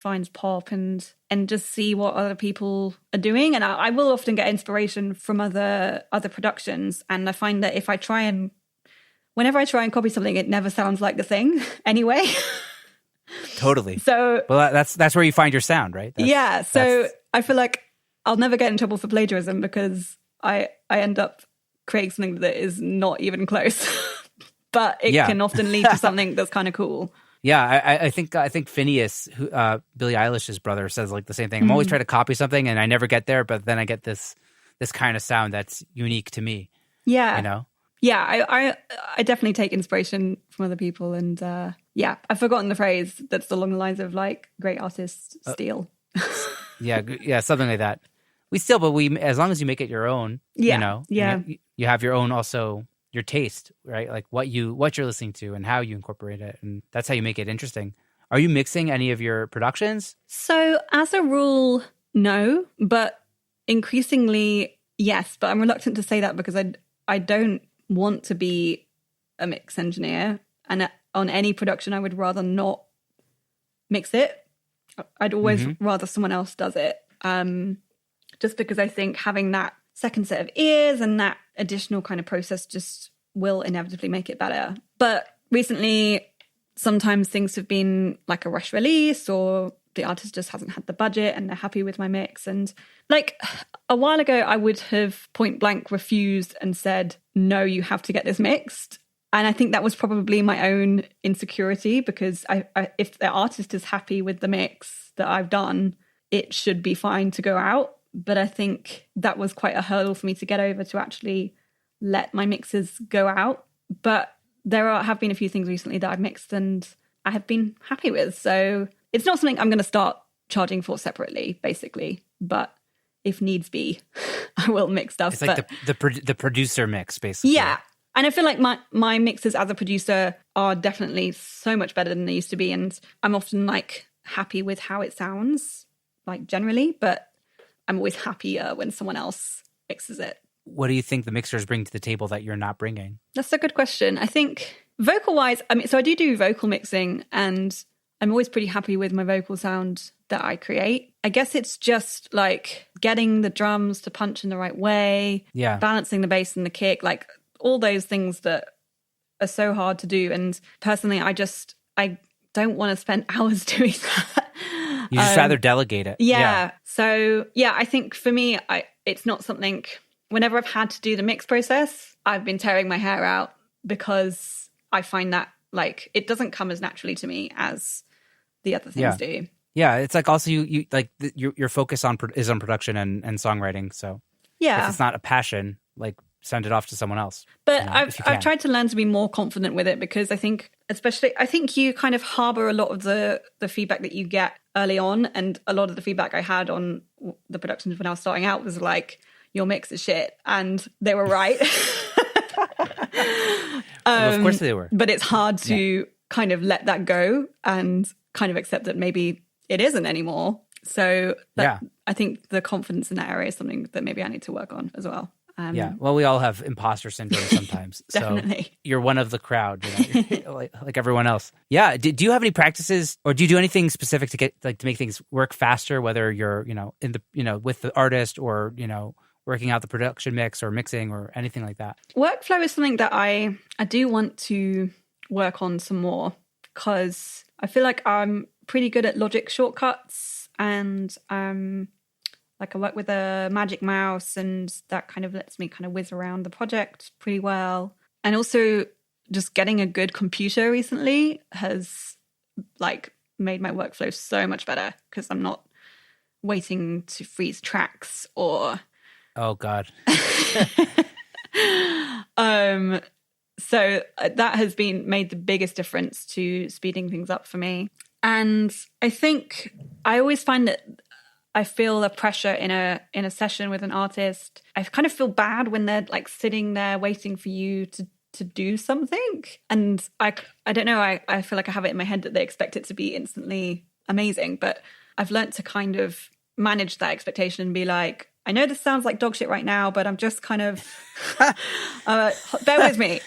finds pop and just see what other people are doing. And I will often get inspiration from other productions. And I find that whenever I try and copy something, it never sounds like the thing anyway. Totally. So, well, that's where you find your sound, right? So I feel like I'll never get in trouble for plagiarism because I end up creating something that is not even close. But it can often lead to something that's kind of cool. Yeah, I think Phineas, Billie Eilish's brother, says like the same thing. I'm always trying to copy something and I never get there, but then I get this kind of sound that's unique to me. Yeah. You know? Yeah, I definitely take inspiration from other people. And I've forgotten the phrase that's along the lines of like great artists steal. Yeah, something like that. But as long as you make it your own, you know, you have your own also, your taste, right? Like what you're listening to and how you incorporate it. And that's how you make it interesting. Are you mixing any of your productions? So as a rule, no, but increasingly, yes. But I'm reluctant to say that because I don't want to be a mix engineer. And on any production, I would rather not mix it. I'd always rather someone else does it. Just because I think having that second set of ears and that additional kind of process just will inevitably make it better. But recently, sometimes things have been like a rush release or the artist just hasn't had the budget and they're happy with my mix. And like a while ago, I would have point blank refused and said, no, you have to get this mixed. And I think that was probably my own insecurity because if the artist is happy with the mix that I've done, it should be fine to go out. But I think that was quite a hurdle for me to get over to actually let my mixes go out. But there have been a few things recently that I've mixed and I have been happy with. So it's not something I'm going to start charging for separately, basically. But if needs be, I will mix stuff. It's like the producer mix, basically. Yeah. And I feel like my mixes as a producer are definitely so much better than they used to be. And I'm often like happy with how it sounds, like generally, but I'm always happier when someone else mixes it. What do you think the mixers bring to the table that you're not bringing? That's a good question. I think vocal-wise, so I do vocal mixing and I'm always pretty happy with my vocal sound that I create. I guess it's just like getting the drums to punch in the right way, balancing the bass and the kick, like all those things that are so hard to do. And personally, I don't want to spend hours doing that. You just rather delegate it. Yeah. So, I think for me, it's not something, whenever I've had to do the mix process, I've been tearing my hair out because I find that like it doesn't come as naturally to me as the other things do. Yeah, it's like also you like your focus is on production and songwriting. So if it's not a passion, like send it off to someone else. But I've tried to learn to be more confident with it because I think you kind of harbor a lot of the feedback that you get early on, and a lot of the feedback I had on the productions when I was starting out was like, your mix is shit, and they were right. Well, of course they were. But it's hard to kind of let that go and kind of accept that maybe it isn't anymore. So I think the confidence in that area is something that maybe I need to work on as well. Well, we all have imposter syndrome sometimes. Definitely. So you're one of the crowd, you know, like everyone else. Yeah. Do you have any practices, or do you do anything specific to make things work faster? Whether you're with the artist, or working out the production mix or mixing or anything like that. Workflow is something that I do want to work on some more because I feel like I'm pretty good at Logic shortcuts and like I work with a Magic Mouse and that kind of lets me kind of whiz around the project pretty well. And also just getting a good computer recently has like made my workflow so much better because I'm not waiting to freeze tracks or... Oh, God. So that has made the biggest difference to speeding things up for me. And I think I always find that I feel the pressure in a session with an artist. I kind of feel bad when they're like sitting there waiting for you to do something. And I don't know, I feel like I have it in my head that they expect it to be instantly amazing. But I've learned to kind of manage that expectation and be like, I know this sounds like dog shit right now, but I'm just kind of, bear with me.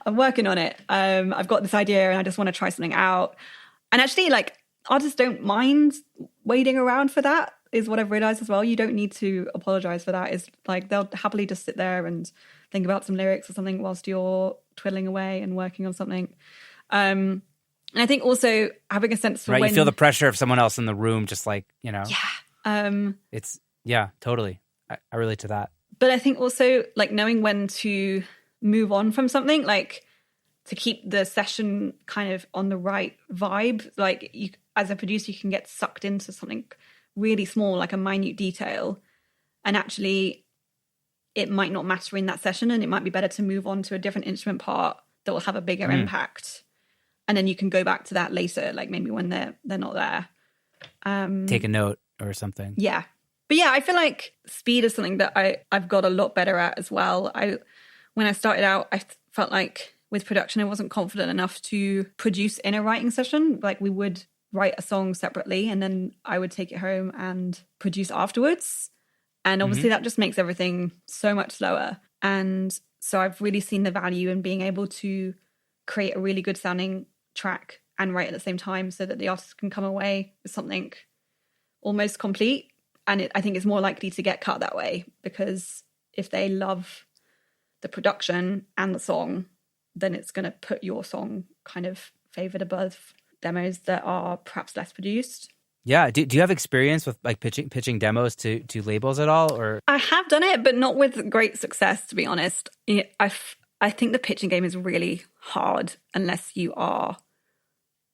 I'm working on it. I've got this idea and I just want to try something out. And actually, like, artists don't mind waiting around for that, is what I've realized as well. You don't need to apologize for that. It's like they'll happily just sit there and think about some lyrics or something whilst you're twiddling away and working on something. And I think also having a sense for right, when... you feel the pressure of someone else in the room, just like, you know. Yeah. It's, yeah, totally. I relate to that. But I think also like knowing when to move on from something, like to keep the session kind of on the right vibe. Like you, as a producer, you can get sucked into something really small, like a minute detail, and actually it might not matter in that session, and it might be better to move on to a different instrument part that will have a bigger impact, and then you can go back to that later, like maybe when they're not there. Take a note or something. Yeah. But yeah, I feel like speed is something that I've got a lot better at as well. When I started out, I felt like with production, I wasn't confident enough to produce in a writing session. Like we would write a song separately and then I would take it home and produce afterwards. And obviously that just makes everything so much slower. And so I've really seen the value in being able to create a really good sounding track and write at the same time so that the artist can come away with something almost complete. And I think it's more likely to get cut that way, because if they love the production and the song, then it's going to put your song kind of favored above demos that are perhaps less produced. Yeah. Do you have experience with like pitching demos to labels at all? Or I have done it, but not with great success, to be honest. I think the pitching game is really hard unless you are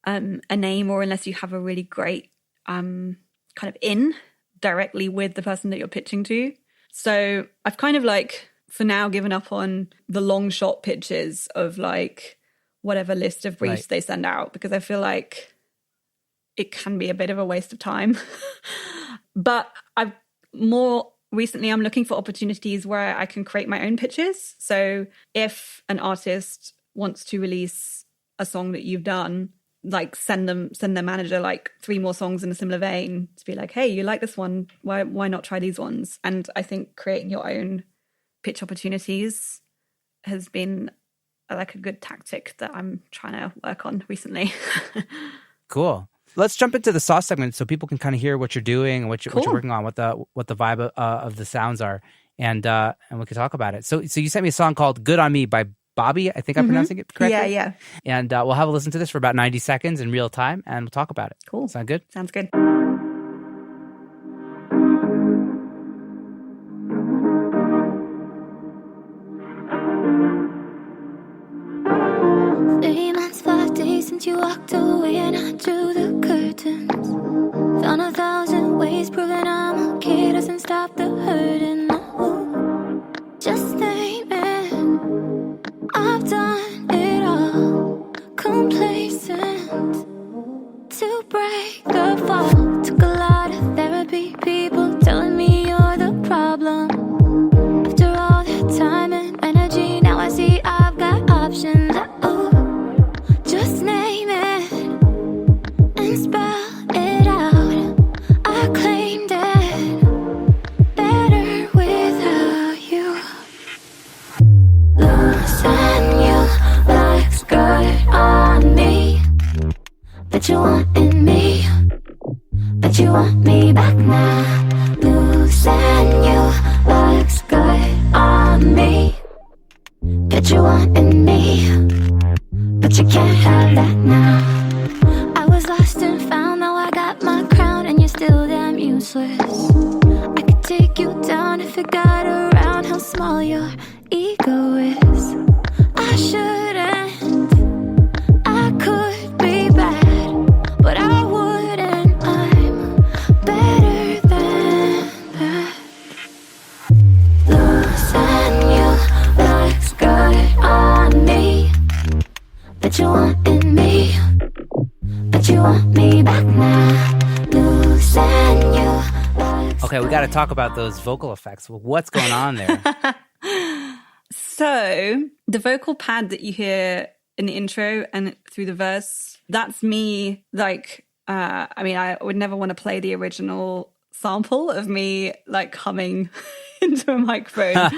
a name, or unless you have a really great kind of in directly with the person that you're pitching to. So I've kind of like, for now, given up on the long shot pitches of like whatever list of briefs they send out, because I feel like it can be a bit of a waste of time. But more recently, I'm looking for opportunities where I can create my own pitches. So if an artist wants to release a song that you've done, like send their manager like 3 more songs in a similar vein to be like, hey, you like this one, why not try these ones? And I think creating your own pitch opportunities has been like a good tactic that I'm trying to work on recently. Cool. Let's jump into the sauce segment so people can kind of hear what you're doing and what you're working on, what the vibe of the sounds are, and we can talk about it. So you sent me a song called "Good on Me" by Bobby. I think I'm pronouncing it correctly. Yeah. And we'll have a listen to this for about 90 seconds in real time, and we'll talk about it. Cool. Sound good? Sounds good. Since you walked away and I drew the curtains, found 1,000 ways proving I'm okay doesn't stop the hurting. No, just name it. I've done it all, complacent to break the fall. Took a lot of therapy, people telling me you're the problem. After all that time and energy, now I see I've got options. Just name it and spell it out. I claimed it better without you. Losing you looks good on me. Bet you wanted me, bet you want me back now. Losing you looks good on me. Bet you wanted me, but you can't have that now. I was lost and found, now I got my crown, and you're still damn useless. I could take you down if it got around how small your ego is. I shouldn't, I could be bad, but I wouldn't. I'm better than that. Losing you looks good on me. Bet you wanted me, bet you want me back now. Losing you. Okay, we got to talk about those vocal effects. What's going on there? So the vocal pad that you hear in the intro and through the verse, that's me. Like, I mean, I would never want to play the original sample of me like humming into a microphone,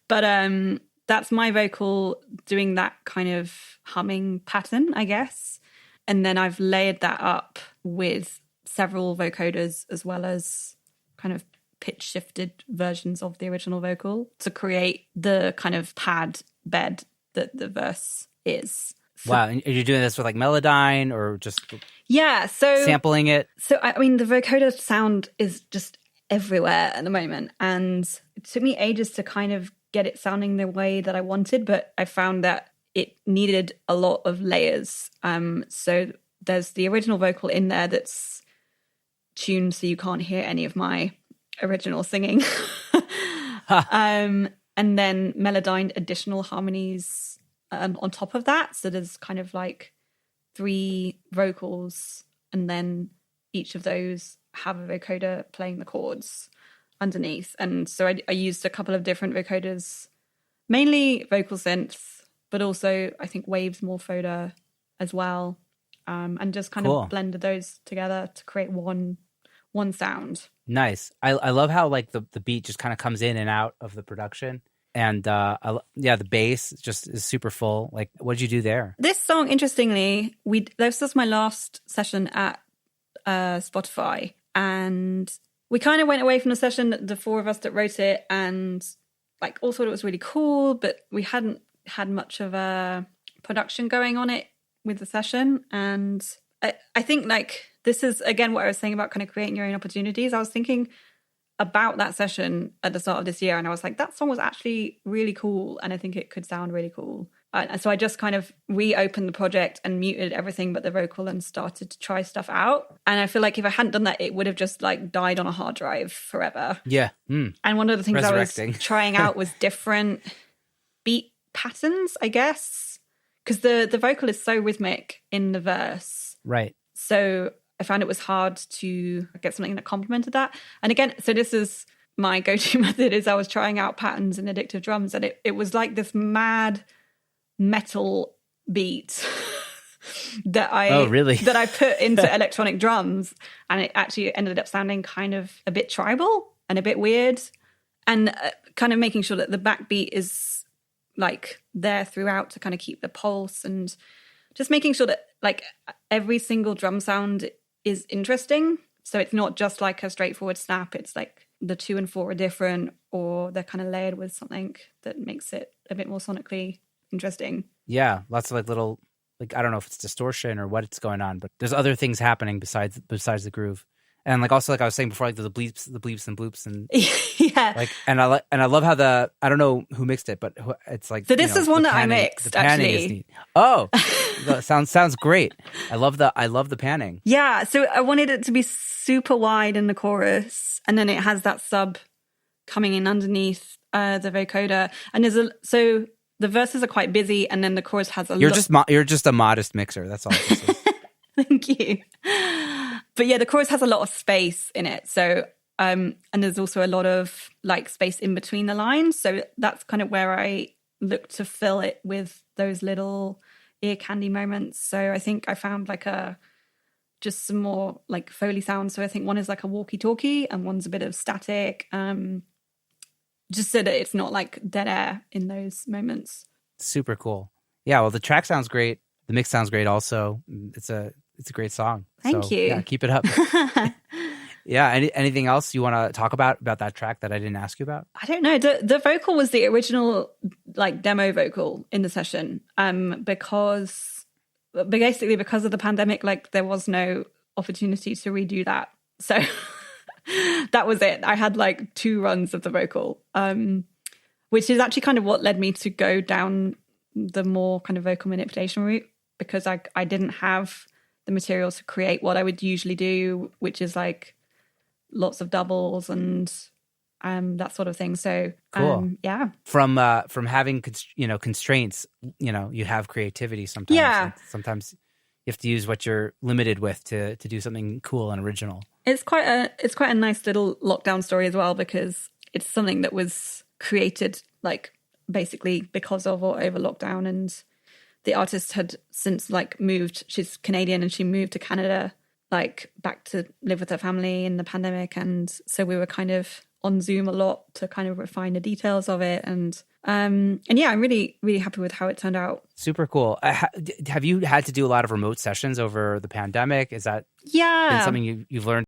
but that's my vocal doing that kind of humming pattern, I guess. And then I've layered that up with several vocoders as well as kind of pitch shifted versions of the original vocal to create the kind of pad bed that the verse is. So, wow. And you're doing this with like Melodyne or just so sampling it? So, I mean, the vocoder sound is just everywhere at the moment. And it took me ages to kind of get it sounding the way that I wanted, but I found that it needed a lot of layers. So there's the original vocal in there that's tuned so you can't hear any of my original singing. And then Melodyne additional harmonies on top of that. So there's kind of like 3 vocals, and then each of those have a vocoder playing the chords underneath. And so I used a couple of different vocoders, mainly vocal synths, but also I think Waves Morphoda as well, and just kind of blended those together to create one sound. Nice. I love how like the beat just kind of comes in and out of the production. And the bass just is super full. Like, what did you do there? This song, interestingly, this was my last session at Spotify, and we kind of went away from the session, the 4 of us that wrote it, and like all thought it was really cool, but we hadn't had much of a production going on it with the session. And I think like this is again what I was saying about kind of creating your own opportunities. I was thinking about that session at the start of this year, and I was like, that song was actually really cool, and I think it could sound really cool. And so I just kind of reopened the project and muted everything but the vocal and started to try stuff out. And I feel like if I hadn't done that, it would have just like died on a hard drive forever. Yeah. And one of the things I was trying out was different beat patterns, I guess, because the vocal is so rhythmic in the verse. Right. So I found it was hard to get something that complemented that. And again, so this is my go-to method, is I was trying out patterns in Addictive Drums, and it was like this mad metal beat that I put into electronic drums, and it actually ended up sounding kind of a bit tribal and a bit weird, and kind of making sure that the backbeat is like there throughout to kind of keep the pulse, and just making sure that like every single drum sound is interesting. So it's not just like a straightforward snap, it's like the 2 and 4 are different, or they're kind of layered with something that makes it a bit more sonically interesting. Yeah, lots of like little, like I don't know if it's distortion or what's going on, but there's other things happening besides the groove. And like also like I was saying before, like the bleeps and bloops, and yeah, like and I love how I don't know who mixed it, but it's like, so this is one that panning, I mixed. The panning actually is neat. Oh, sounds great. I love the panning. Yeah, so I wanted it to be super wide in the chorus, and then it has that sub coming in underneath the vocoder, and so the verses are quite busy, and then the chorus has a. You're just a modest mixer. That's all. Thank you. But yeah, the chorus has a lot of space in it. So, and there's also a lot of like space in between the lines. So that's kind of where I look to fill it with those little ear candy moments. So I think I found like just some more like Foley sounds. So I think one is like a walkie-talkie and one's a bit of static. Just so that it's not like dead air in those moments. Super cool. Yeah, well, the track sounds great. The mix sounds great also. It's a great song. Thank you. Yeah, keep it up. Yeah, anything else you want to talk about that track that I didn't ask you about? I don't know. The vocal was the original like demo vocal in the session, because of the pandemic, like there was no opportunity to redo that. So that was it. I had like 2 runs of the vocal, which is actually kind of what led me to go down the more kind of vocal manipulation route, because I didn't have the material to create what I would usually do, which is like lots of doubles and that sort of thing. So cool. Yeah. From having constraints, you have creativity sometimes. Yeah. Sometimes you have to use what you're limited with to do something cool and original. It's quite a nice little lockdown story as well, because it's something that was created like basically because of or over lockdown, and the artist had since like moved. She's Canadian and she moved to Canada, like back to live with her family in the pandemic. And so we were kind of on Zoom a lot to kind of refine the details of it. And yeah, I'm really, really happy with how it turned out. Super cool. Have you had to do a lot of remote sessions over the pandemic? Is that been something you've learned